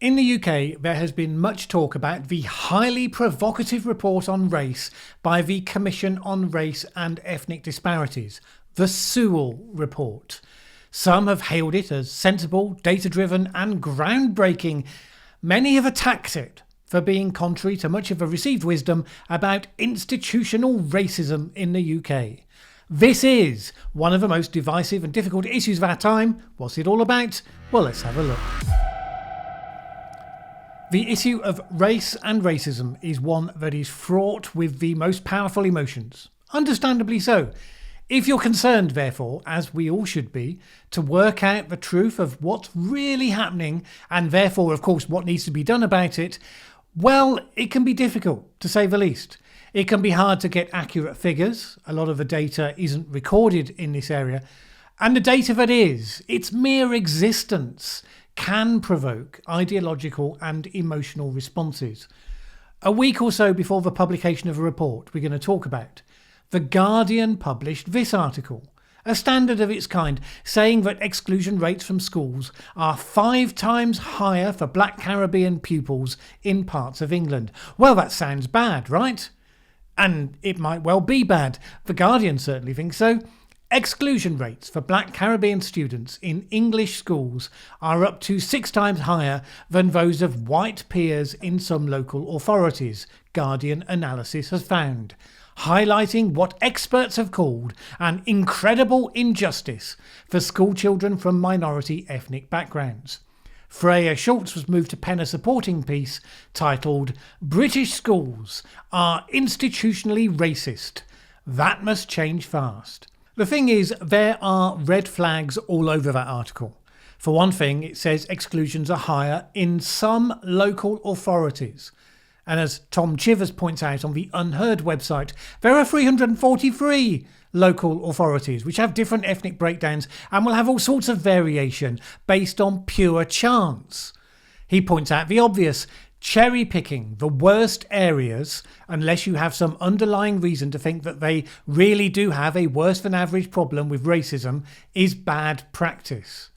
In the UK, there has been much talk about the highly provocative report on race by the Commission on Race and Ethnic Disparities, the Sewell Report. Some have hailed it as sensible, data-driven and groundbreaking. Many have attacked it for being contrary to much of the received wisdom about institutional racism in the UK. This is one of the most divisive and difficult issues of our time. What's it all about? Well, let's have a look. The issue of race and racism is one that is fraught with the most powerful emotions. Understandably so. If you're concerned, therefore, as we all should be, to work out the truth of what's really happening and therefore, of course, what needs to be done about it, well, it can be difficult, to say the least. It can be hard to get accurate figures. A lot of the data isn't recorded in this area. And the data that is, its mere existence, can provoke ideological and emotional responses. A week or so before the publication of a report we're going to talk about, The Guardian published this article, a standard of its kind, saying that exclusion rates from schools are 5 times higher for Black Caribbean pupils in parts of England. Well, that sounds bad, right? And it might well be bad. The Guardian certainly thinks so. Exclusion rates for Black Caribbean students in English schools are up to 6 times higher than those of white peers in some local authorities, Guardian analysis has found, highlighting what experts have called an incredible injustice for school children from minority ethnic backgrounds. Freya Schultz was moved to pen a supporting piece titled "British Schools Are Institutionally Racist. That Must Change Fast." The thing is, there are red flags all over that article. For one thing, it says exclusions are higher in some local authorities. And as Tom Chivers points out on the Unheard website, there are 343 local authorities which have different ethnic breakdowns and will have all sorts of variation based on pure chance. He points out the obvious: cherry picking the worst areas, unless you have some underlying reason to think that they really do have a worse than average problem with racism, is bad practice.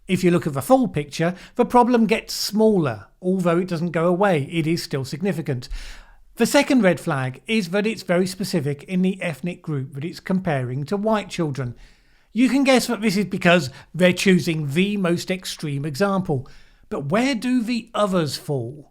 If you look at the full picture, the problem gets smaller. Although it doesn't go away, it is still significant. The second red flag is that it's very specific in the ethnic group that it's comparing to white children. You can guess that this is because they're choosing the most extreme example. But where do the others fall?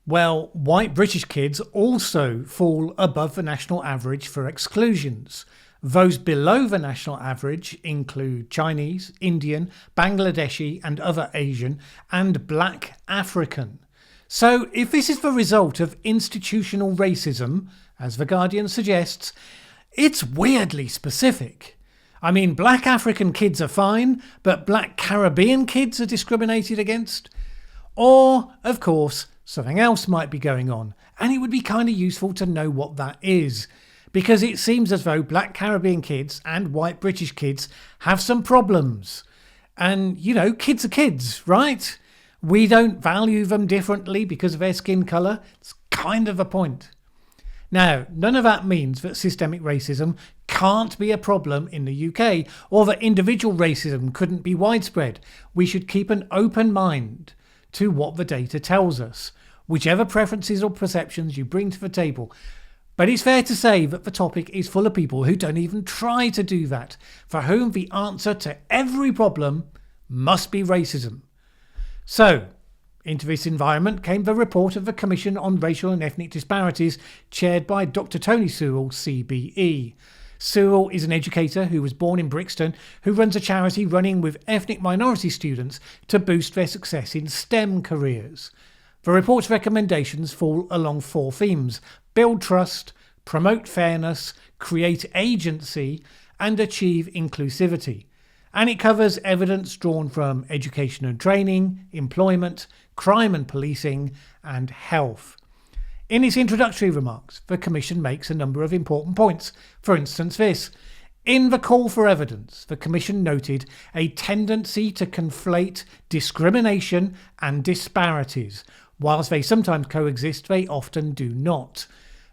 Well, white British kids also fall above the national average for exclusions. Those below the national average include Chinese, Indian, Bangladeshi and other Asian, and Black African. So if this is the result of institutional racism, as The Guardian suggests, it's weirdly specific. I mean, Black African kids are fine, but Black Caribbean kids are discriminated against? Or, of course, something else might be going on, and it would be kind of useful to know what that is. Because it seems as though Black Caribbean kids and white British kids have some problems. And, you know, kids are kids, right? We don't value them differently because of their skin colour. It's kind of a point. Now, none of that means that systemic racism can't be a problem in the UK, or that individual racism couldn't be widespread. We should keep an open mind to what the data tells us, whichever preferences or perceptions you bring to the table. But it's fair to say that the topic is full of people who don't even try to do that, for whom the answer to every problem must be racism. So, into this environment came the report of the Commission on Racial and Ethnic Disparities, chaired by Dr. Tony Sewell, CBE. Sewell is an educator who was born in Brixton, who runs a charity running with ethnic minority students to boost their success in STEM careers. The report's recommendations fall along 4 themes: build trust, promote fairness, create agency, and achieve inclusivity. And it covers evidence drawn from education and training, employment, crime and policing, and health. In its introductory remarks, the Commission makes a number of important points. For instance, this: in the call for evidence, the Commission noted a tendency to conflate discrimination and disparities. Whilst they sometimes coexist, they often do not.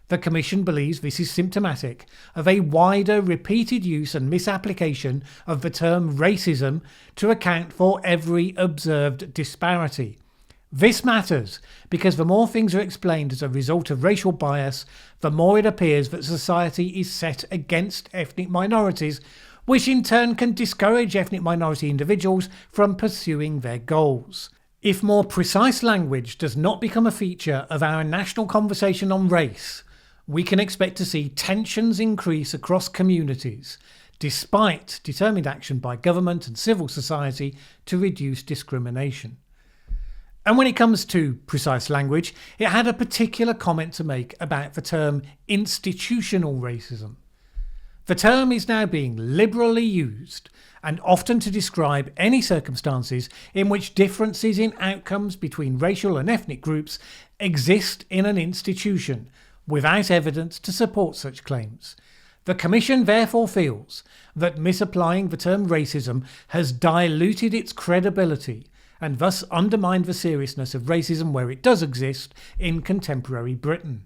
The Commission believes this is symptomatic of a wider repeated use and misapplication of the term racism to account for every observed disparity. This matters because the more things are explained as a result of racial bias, the more it appears that society is set against ethnic minorities, which in turn can discourage ethnic minority individuals from pursuing their goals. If more precise language does not become a feature of our national conversation on race, we can expect to see tensions increase across communities, despite determined action by government and civil society to reduce discrimination. And when it comes to precise language, it had a particular comment to make about the term institutional racism. The term is now being liberally used and often to describe any circumstances in which differences in outcomes between racial and ethnic groups exist in an institution without evidence to support such claims. The Commission therefore feels that misapplying the term racism has diluted its credibility and thus undermined the seriousness of racism where it does exist in contemporary Britain.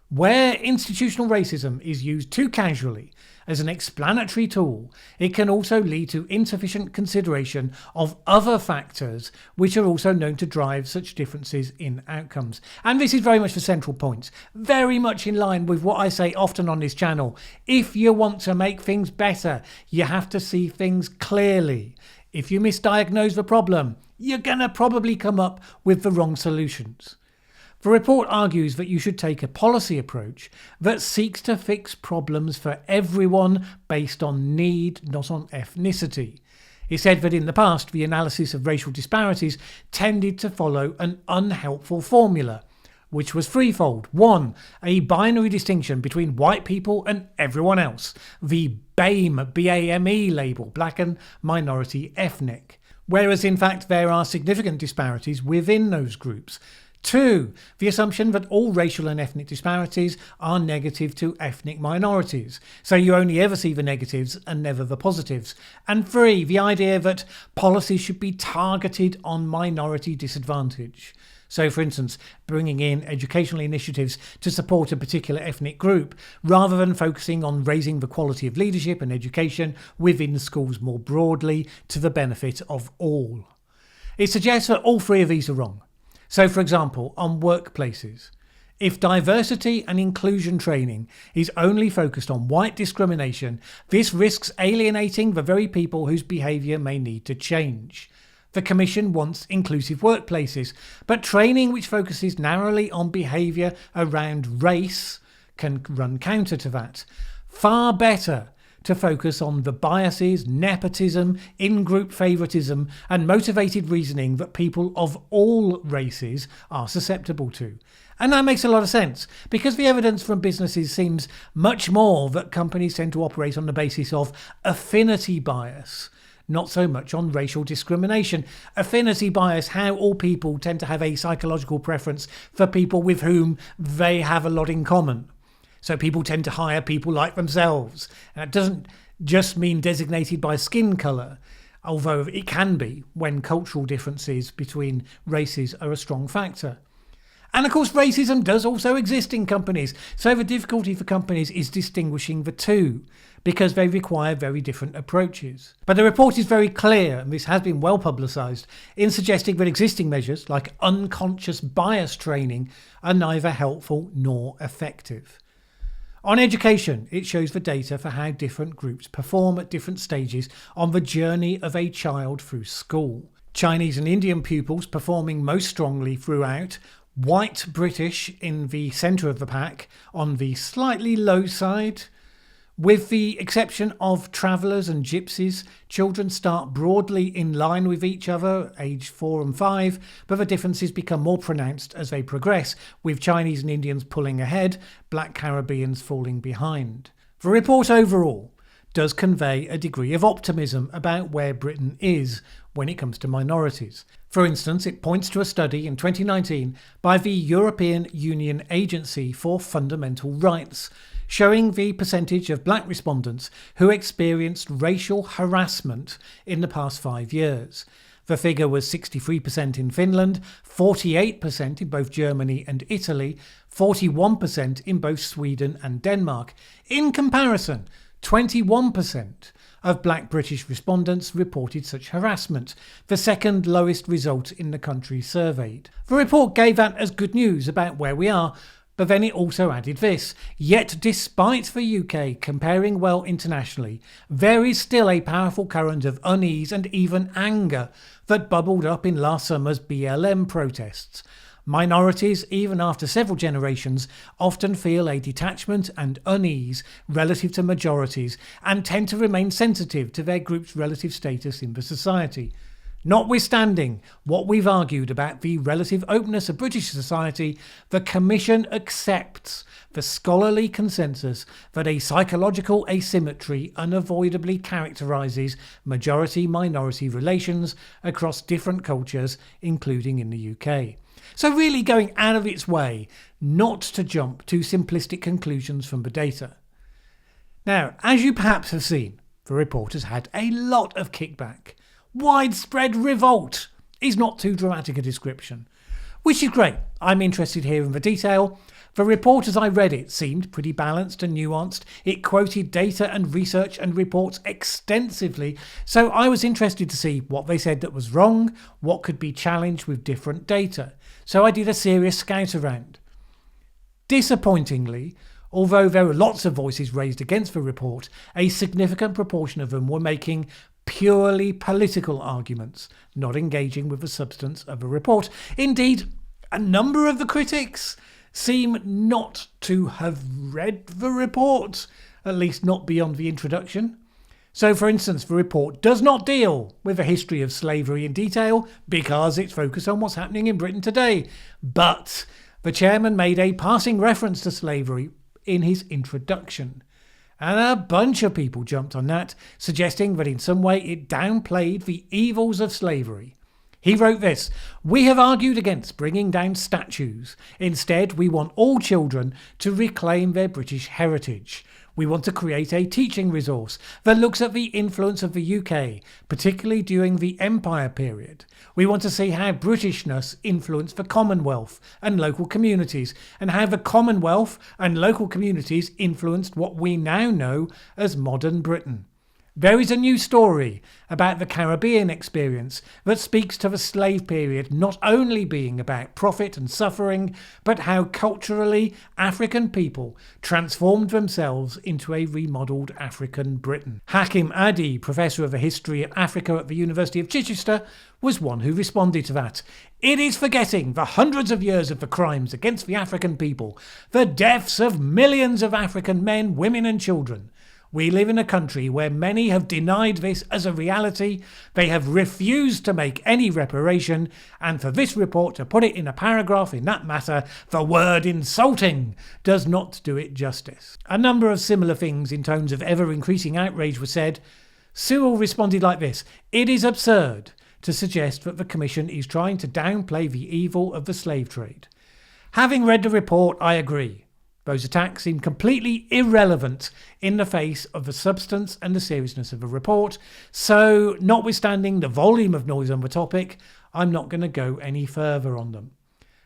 Where institutional racism is used too casually as an explanatory tool, it can also lead to insufficient consideration of other factors which are also known to drive such differences in outcomes. And this is very much the central point, very much in line with what I say often on this channel. If you want to make things better, you have to see things clearly. If you misdiagnose the problem, you're going to probably come up with the wrong solutions. The report argues that you should take a policy approach that seeks to fix problems for everyone based on need, not on ethnicity. It said that in the past, the analysis of racial disparities tended to follow an unhelpful formula, which was threefold. 1. A binary distinction between white people and everyone else, the BAME, B-A-M-E label, black and minority ethnic, whereas in fact there are significant disparities within those groups. 2. The assumption that all racial and ethnic disparities are negative to ethnic minorities, so you only ever see the negatives and never the positives. And 3. The idea that policies should be targeted on minority disadvantage. So, for instance, bringing in educational initiatives to support a particular ethnic group, rather than focusing on raising the quality of leadership and education within schools more broadly to the benefit of all. It suggests that all three of these are wrong. So, for example, on workplaces, if diversity and inclusion training is only focused on white discrimination, this risks alienating the very people whose behaviour may need to change. The Commission wants inclusive workplaces, but training which focuses narrowly on behaviour around race can run counter to that. Far better to focus on the biases, nepotism, in-group favouritism and motivated reasoning that people of all races are susceptible to. And that makes a lot of sense, because the evidence from businesses seems much more that companies tend to operate on the basis of affinity bias, not so much on racial discrimination. Affinity bias, how all people tend to have a psychological preference for people with whom they have a lot in common. So people tend to hire people like themselves. And it doesn't just mean designated by skin colour, although it can be when cultural differences between races are a strong factor. And of course, racism does also exist in companies. So the difficulty for companies is distinguishing the two, because they require very different approaches. But the report is very clear, and this has been well publicised, in suggesting that existing measures like unconscious bias training are neither helpful nor effective. On education, it shows the data for how different groups perform at different stages on the journey of a child through school. Chinese and Indian pupils performing most strongly throughout, white British in the centre of the pack on the slightly low side. With the exception of travellers and gypsies, children start broadly in line with each other, age 4 and 5, but the differences become more pronounced as they progress, with Chinese and Indians pulling ahead, Black Caribbeans falling behind. The report overall does convey a degree of optimism about where Britain is when it comes to minorities. For instance, it points to a study in 2019 by the European Union Agency for Fundamental Rights, showing the percentage of black respondents who experienced racial harassment in the past 5 years. The figure was 63% in Finland, 48% in both Germany and Italy, 41% in both Sweden and Denmark. In comparison, 21% of black British respondents reported such harassment, the second lowest result in the countries surveyed. The report gave that as good news about where we are, but then it also added this: yet despite the UK comparing well internationally, there is still a powerful current of unease and even anger that bubbled up in last summer's BLM protests. Minorities, even after several generations, often feel a detachment and unease relative to majorities and tend to remain sensitive to their group's relative status in the society. Notwithstanding what we've argued about the relative openness of British society, the Commission accepts the scholarly consensus that a psychological asymmetry unavoidably characterises majority-minority relations across different cultures, including in the UK. So really going out of its way not to jump to simplistic conclusions from the data. Now, as you perhaps have seen, the report has had a lot of kickback. Widespread revolt is not too dramatic a description, which is great. I'm interested here in the detail. The report as I read it seemed pretty balanced and nuanced. It quoted data and research and reports extensively, so I was interested to see what they said that was wrong, what could be challenged with different data. So I did a serious scout around. Disappointingly, although there were lots of voices raised against the report, a significant proportion of them were making purely political arguments, not engaging with the substance of a report. Indeed, a number of the critics seem not to have read the report, at least not beyond the introduction. So, for instance, the report does not deal with the history of slavery in detail because it's focused on what's happening in Britain today. But the chairman made a passing reference to slavery in his introduction. And a bunch of people jumped on that, suggesting that in some way it downplayed the evils of slavery. He wrote this: "We have argued against bringing down statues. Instead, we want all children to reclaim their British heritage. We want to create a teaching resource that looks at the influence of the UK, particularly during the Empire period. We want to see how Britishness influenced the Commonwealth and local communities, and how the Commonwealth and local communities influenced what we now know as modern Britain. There is a new story about the Caribbean experience that speaks to the slave period not only being about profit and suffering, but how culturally African people transformed themselves into a remodelled African Britain." Hakim Adi, Professor of the History of Africa at the University of Chichester, was one who responded to that. "It is forgetting the hundreds of years of the crimes against the African people, the deaths of millions of African men, women and children. We live in a country where many have denied this as a reality. They have refused to make any reparation, and for this report to put it in a paragraph in that matter, the word insulting does not do it justice." A number of similar things in tones of ever-increasing outrage were said. Sewell responded like this: "It is absurd to suggest that the Commission is trying to downplay the evil of the slave trade. Having read the report, I agree. Those attacks seem completely irrelevant in the face of the substance and the seriousness of the report, so notwithstanding the volume of noise on the topic, I'm not going to go any further on them.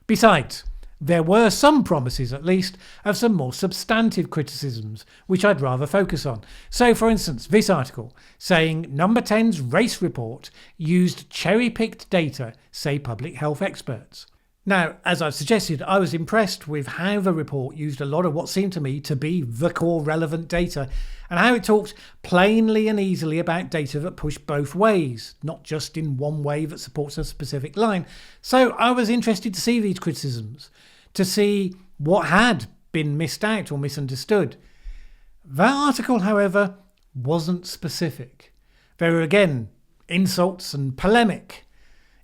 Besides, there were some promises, at least, of some more substantive criticisms, which I'd rather focus on. So, for instance, this article saying Number 10's race report used cherry-picked data, say public health experts. Now, as I've suggested, I was impressed with how the report used a lot of what seemed to me to be the core relevant data, and how it talked plainly and easily about data that pushed both ways, not just in one way that supports a specific line. So I was interested to see these criticisms, to see what had been missed out or misunderstood. That article, however, wasn't specific. There were again insults and polemic.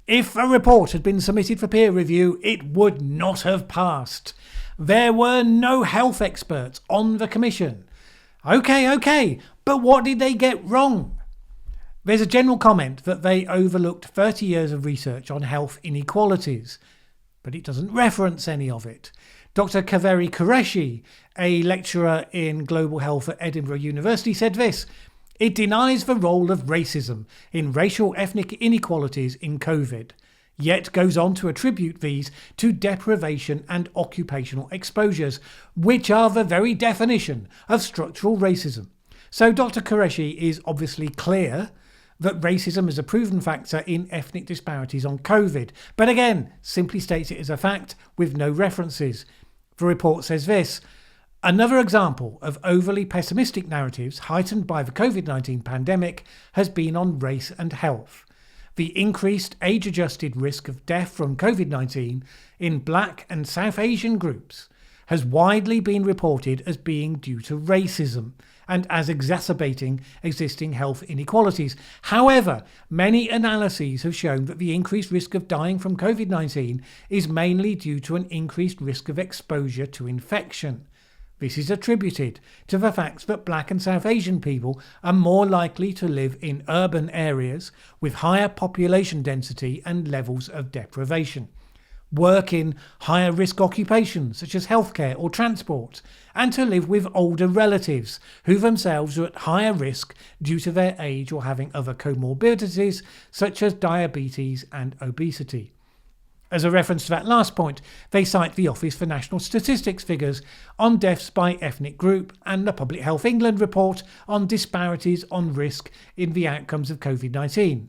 If a report had been submitted for peer review, it would not have passed. There were no health experts on the Commission. Okay, but what did they get wrong? There's a general comment that they overlooked 30 years of research on health inequalities, but it doesn't reference any of it. Dr. Kaveri Qureshi, a lecturer in global health at Edinburgh University, said this: "It denies the role of racism in racial ethnic inequalities in COVID, yet goes on to attribute these to deprivation and occupational exposures, which are the very definition of structural racism. So Dr. Qureshi is obviously clear that racism is a proven factor in ethnic disparities on COVID, but again, simply states it as a fact with no references. The report says this: another example of overly pessimistic narratives heightened by the COVID-19 pandemic has been on race and health. The increased age-adjusted risk of death from COVID-19 in Black and South Asian groups has widely been reported as being due to racism and as exacerbating existing health inequalities. However, many analyses have shown that the increased risk of dying from COVID-19 is mainly due to an increased risk of exposure to infection. This is attributed to the fact that Black and South Asian people are more likely to live in urban areas with higher population density and levels of deprivation, work in higher risk occupations such as healthcare or transport, and to live with older relatives who themselves are at higher risk due to their age or having other comorbidities such as diabetes and obesity. As a reference to that last point, they cite the Office for National Statistics figures on deaths by ethnic group and the Public Health England report on disparities on risk in the outcomes of COVID-19.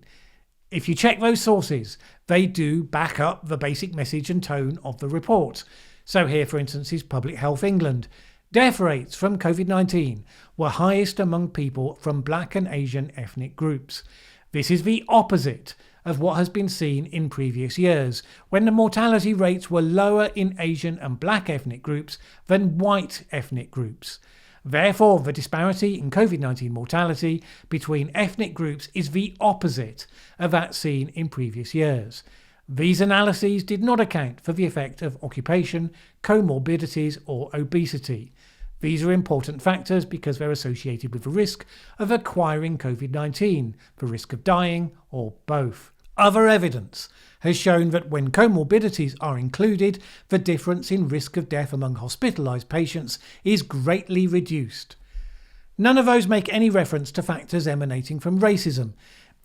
If you check those sources, they do back up the basic message and tone of the report. So here, for instance, is Public Health England. Death rates from COVID-19 were highest among people from Black and Asian ethnic groups. This is the opposite of what has been seen in previous years, when the mortality rates were lower in Asian and Black ethnic groups than white ethnic groups. Therefore, the disparity in COVID-19 mortality between ethnic groups is the opposite of that seen in previous years. These analyses did not account for the effect of occupation, comorbidities, or obesity. These are important factors because they're associated with the risk of acquiring COVID-19, the risk of dying, or both. Other evidence has shown that when comorbidities are included, the difference in risk of death among hospitalised patients is greatly reduced. None of those make any reference to factors emanating from racism.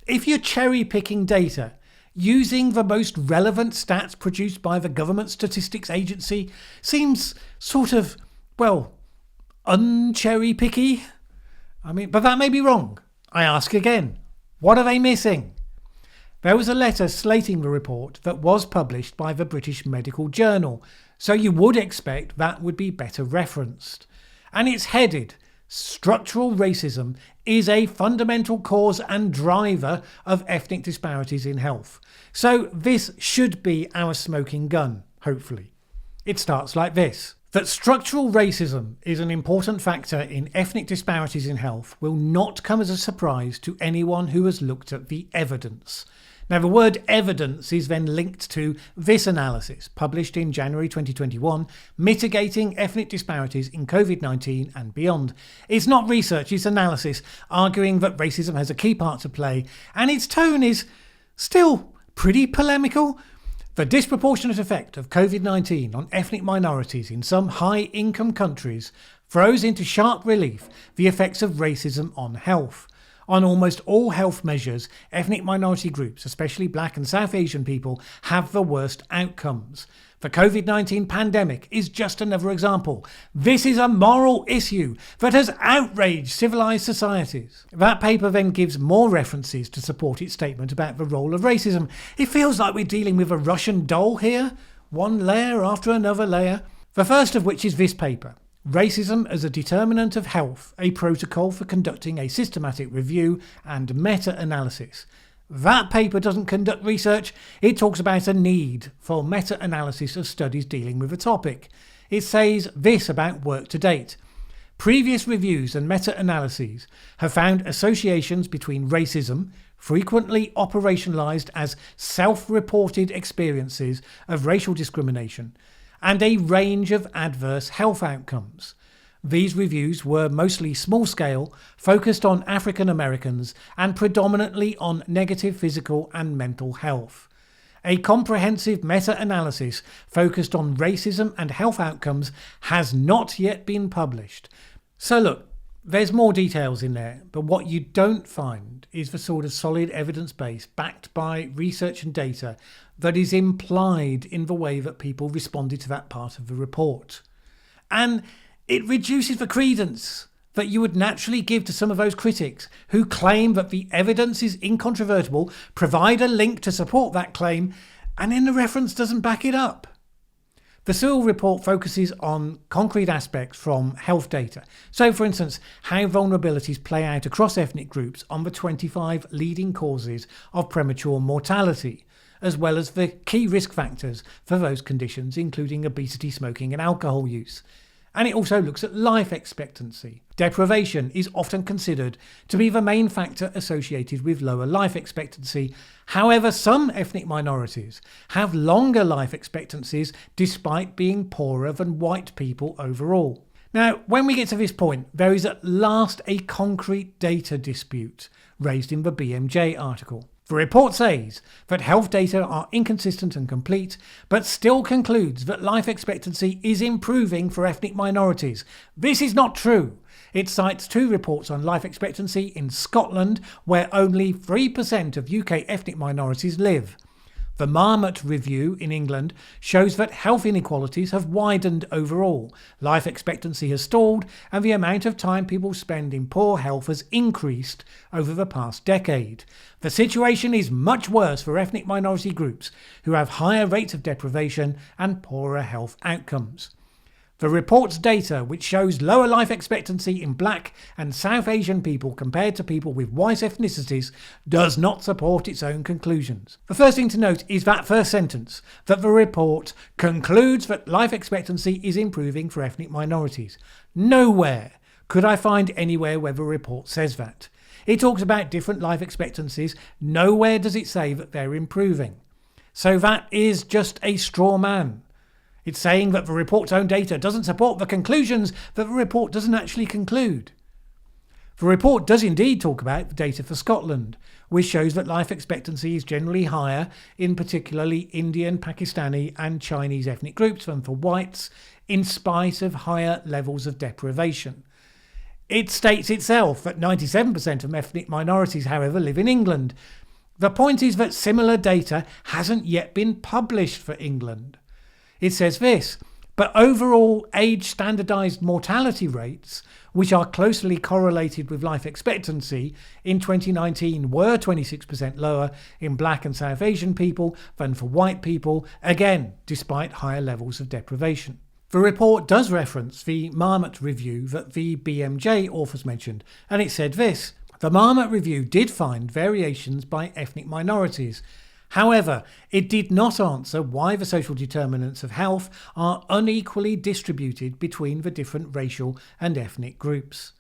If you're cherry-picking data, using the most relevant stats produced by the Government Statistics Agency seems sort of, well, un-cherry-picky. But that may be wrong. I ask again, what are they missing? There was a letter slating the report that was published by the British Medical Journal, so you would expect that would be better referenced. And it's headed, "Structural racism is a fundamental cause and driver of ethnic disparities in health." So this should be our smoking gun, hopefully. It starts like this: that structural racism is an important factor in ethnic disparities in health will not come as a surprise to anyone who has looked at the evidence. Now, the word evidence is then linked to this analysis, published in January 2021, Mitigating Ethnic Disparities in COVID-19 and Beyond. It's not research, it's analysis, arguing that racism has a key part to play, and its tone is still pretty polemical. The disproportionate effect of COVID-19 on ethnic minorities in some high-income countries throws into sharp relief the effects of racism on health. On almost all health measures, ethnic minority groups, especially Black and South Asian people, have the worst outcomes. The COVID-19 pandemic is just another example. This is a moral issue that has outraged civilized societies. That paper then gives more references to support its statement about the role of racism. It feels like we're dealing with a Russian doll here, one layer after another layer. The first of which is this paper, Racism as a Determinant of Health, a Protocol for Conducting a Systematic Review and Meta-Analysis. That paper doesn't conduct research, it talks about a need for meta-analysis of studies dealing with a topic. It says this about work to date. Previous reviews and meta-analyses have found associations between racism, frequently operationalised as self-reported experiences of racial discrimination, and a range of adverse health outcomes. These reviews were mostly small-scale, focused on African Americans and predominantly on negative physical and mental health. A comprehensive meta-analysis focused on racism and health outcomes has not yet been published. So look, there's more details in there, but what you don't find is the sort of solid evidence base backed by research and data that is implied in the way that people responded to that part of the report. And it reduces the credence that you would naturally give to some of those critics who claim that the evidence is incontrovertible, provide a link to support that claim, and then the reference doesn't back it up? The Sewell Report focuses on concrete aspects from health data. So, for instance, how vulnerabilities play out across ethnic groups on the 25 leading causes of premature mortality, as well as the key risk factors for those conditions, including obesity, smoking and alcohol use. And it also looks at life expectancy. Deprivation is often considered to be the main factor associated with lower life expectancy. However, some ethnic minorities have longer life expectancies despite being poorer than white people overall. Now, when we get to this point, there is at last a concrete data dispute raised in the BMJ article. The report says that health data are inconsistent and complete, but still concludes that life expectancy is improving for ethnic minorities. This is not true. It cites 2 reports on life expectancy in Scotland, where only 3% of UK ethnic minorities live. The Marmot Review in England shows that health inequalities have widened overall. Life expectancy has stalled, and the amount of time people spend in poor health has increased over the past decade. The situation is much worse for ethnic minority groups who have higher rates of deprivation and poorer health outcomes. The report's data, which shows lower life expectancy in Black and South Asian people compared to people with white ethnicities, does not support its own conclusions. The first thing to note is that first sentence, that the report concludes that life expectancy is improving for ethnic minorities. Nowhere could I find anywhere where the report says that. It talks about different life expectancies. Nowhere does it say that they're improving. So that is just a straw man. It's saying that the report's own data doesn't support the conclusions that the report doesn't actually conclude. The report does indeed talk about the data for Scotland, which shows that life expectancy is generally higher in particularly Indian, Pakistani and Chinese ethnic groups than for whites, in spite of higher levels of deprivation. It states itself that 97% of ethnic minorities, however, live in England. The point is that similar data hasn't yet been published for England. It says this, but overall age standardised mortality rates, which are closely correlated with life expectancy, in 2019 were 26% lower in Black and South Asian people than for white people, again, despite higher levels of deprivation. The report does reference the Marmot Review that the BMJ authors mentioned, and it said this, the Marmot Review did find variations by ethnic minorities. However, it did not answer why the social determinants of health are unequally distributed between the different racial and ethnic groups.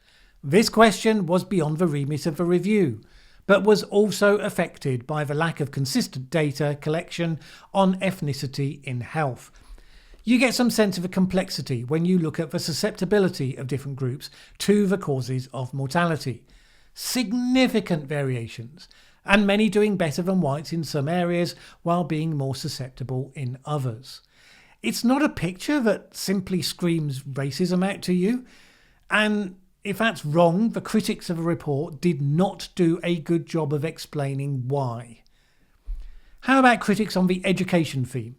This question was beyond the remit of the review, but was also affected by the lack of consistent data collection on ethnicity in health. You get some sense of the complexity when you look at the susceptibility of different groups to the causes of mortality. Significant variations, and many doing better than whites in some areas while being more susceptible in others. It's not a picture that simply screams racism out to you, and if that's wrong, the critics of the report did not do a good job of explaining why. How about critics on the education theme?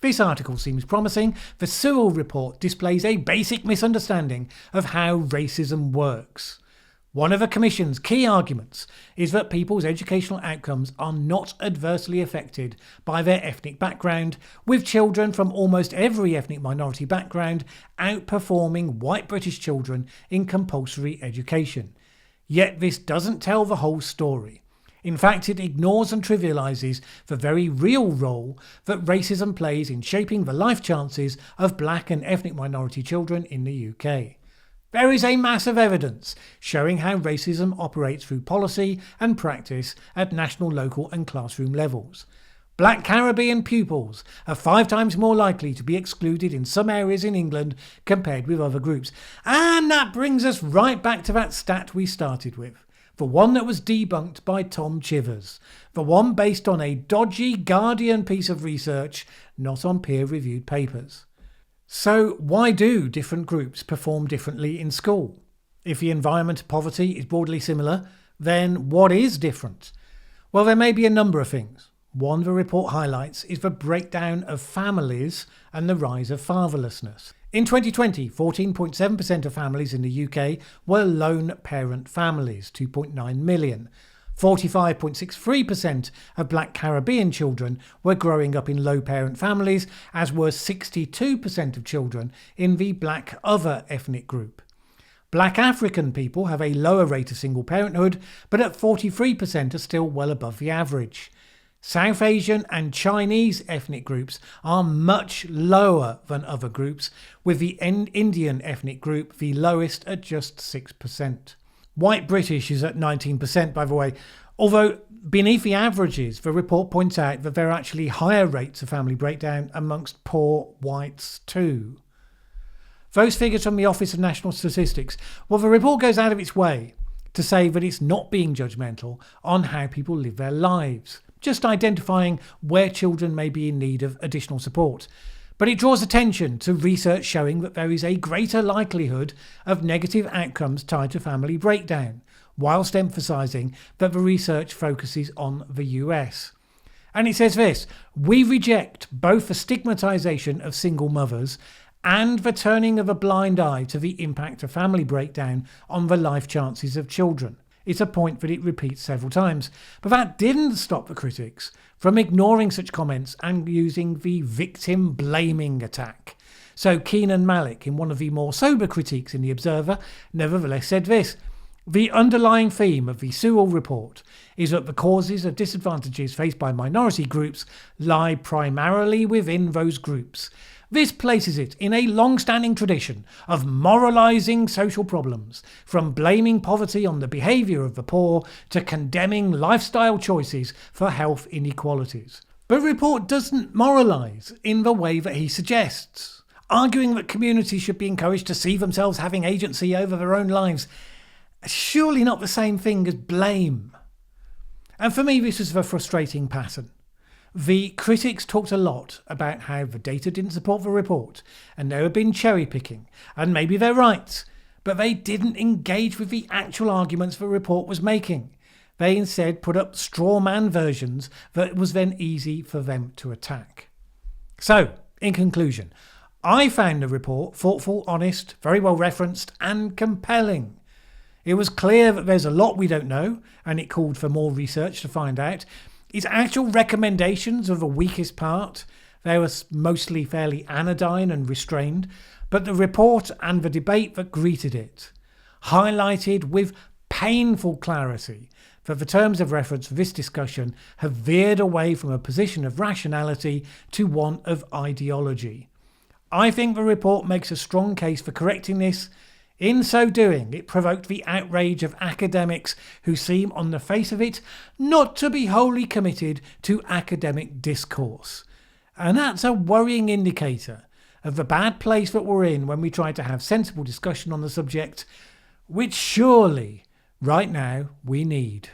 This article seems promising. The Sewell Report displays a basic misunderstanding of how racism works. One of the Commission's key arguments is that people's educational outcomes are not adversely affected by their ethnic background, with children from almost every ethnic minority background outperforming white British children in compulsory education. Yet this doesn't tell the whole story. In fact, it ignores and trivialises the very real role that racism plays in shaping the life chances of Black and ethnic minority children in the UK. There is a mass of evidence showing how racism operates through policy and practice at national, local and classroom levels. Black Caribbean pupils are 5 times more likely to be excluded in some areas in England compared with other groups. And that brings us right back to that stat we started with. The one that was debunked by Tom Chivers. The one based on a dodgy Guardian piece of research, not on peer-reviewed papers. So why do different groups perform differently in school? If the environment of poverty is broadly similar, then what is different? Well, there may be a number of things. One the report highlights is the breakdown of families and the rise of fatherlessness. In 2020, 14.7% of families in the UK were lone parent families, 2.9 million. 45.63% of Black Caribbean children were growing up in low parent families, as were 62% of children in the Black other ethnic group. Black African people have a lower rate of single parenthood, but at 43% are still well above the average. South Asian and Chinese ethnic groups are much lower than other groups, with the Indian ethnic group the lowest at just 6%. White British is at 19%, by the way, although beneath the averages, the report points out that there are actually higher rates of family breakdown amongst poor whites too. Those figures from the Office of National Statistics, well, the report goes out of its way to say that it's not being judgmental on how people live their lives, just identifying where children may be in need of additional support. But it draws attention to research showing that there is a greater likelihood of negative outcomes tied to family breakdown, whilst emphasising that the research focuses on the US. And it says this: we reject both the stigmatisation of single mothers and the turning of a blind eye to the impact of family breakdown on the life chances of children. It's a point that it repeats several times. But that didn't stop the critics from ignoring such comments and using the victim blaming attack. So Keenan Malik, in one of the more sober critiques in The Observer, nevertheless said this: the underlying theme of the Sewell Report is that the causes of disadvantages faced by minority groups lie primarily within those groups. This places it in a long-standing tradition of moralising social problems, from blaming poverty on the behaviour of the poor to condemning lifestyle choices for health inequalities. But the report doesn't moralise in the way that he suggests, arguing that communities should be encouraged to see themselves having agency over their own lives. Surely not the same thing as blame. And for me, this is the frustrating pattern. The critics talked a lot about how the data didn't support the report and there had been cherry picking, and maybe they're right, but they didn't engage with the actual arguments the report was making. They instead put up straw man versions that was then easy for them to attack. So, in conclusion, I found the report thoughtful, honest, very well referenced and compelling. It was clear that there's a lot we don't know, and it called for more research to find out. Its actual recommendations are the weakest part. They were mostly fairly anodyne and restrained, but the report and the debate that greeted it highlighted with painful clarity that the terms of reference for this discussion have veered away from a position of rationality to one of ideology. I think the report makes a strong case for correcting this. In so doing, it provoked the outrage of academics who seem on the face of it not to be wholly committed to academic discourse. And that's a worrying indicator of the bad place that we're in when we try to have sensible discussion on the subject, which surely, right now, we need.